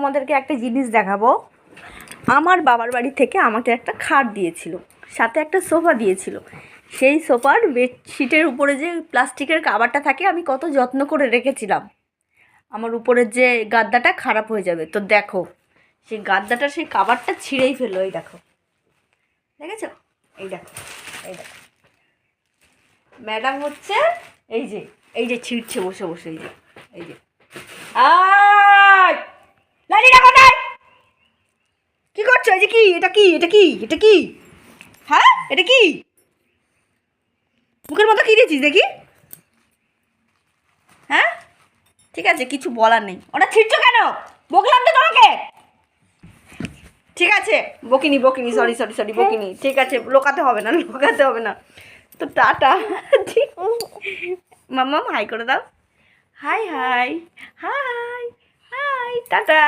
তোমাদেরকে একটা জিনিস দেখাবো। আমার বাবার বাড়ি থেকে আমাকে একটা খাট দিয়েছিল, সাথে একটা সোফা দিয়েছিল। সেই সোফার বেডশিটের উপরে যে প্লাস্টিকের কাভারটা থাকে আমি কত যত্ন করে রেখেছিলাম। আমার উপরের যে গাদ্দাটা খারাপ হয়ে যাবে, তো দেখো সেই গাদ্দাটা সেই কাভারটা ছিঁড়েই ফেললো। এই দেখো, দেখেছো? এই দেখো, এই দেখো ম্যাডাম হচ্ছে এই যে ছিঁড়ছে বসে বসে। এই যে লাঠিটা কোথায়? কি করছো? এই যে কি, এটা কি, এটা কি, এটা কি? হ্যাঁ, এটা কি? মুখের মতো কি দিয়েছিস দেখি? হ্যাঁ, ঠিক আছে, কিছু বলার নেই। ওটা ছিঁড়ছো কেন? বকলাম তো তোমাকে। ঠিক আছে, বকিনি বকিনি, সরি সরি সরি, বকিনি। ঠিক আছে, লোকাতে হবে না, লোকাতে হবে না। তো টাটা। মাম্মাম হাই করে দাও। High high high high, tata.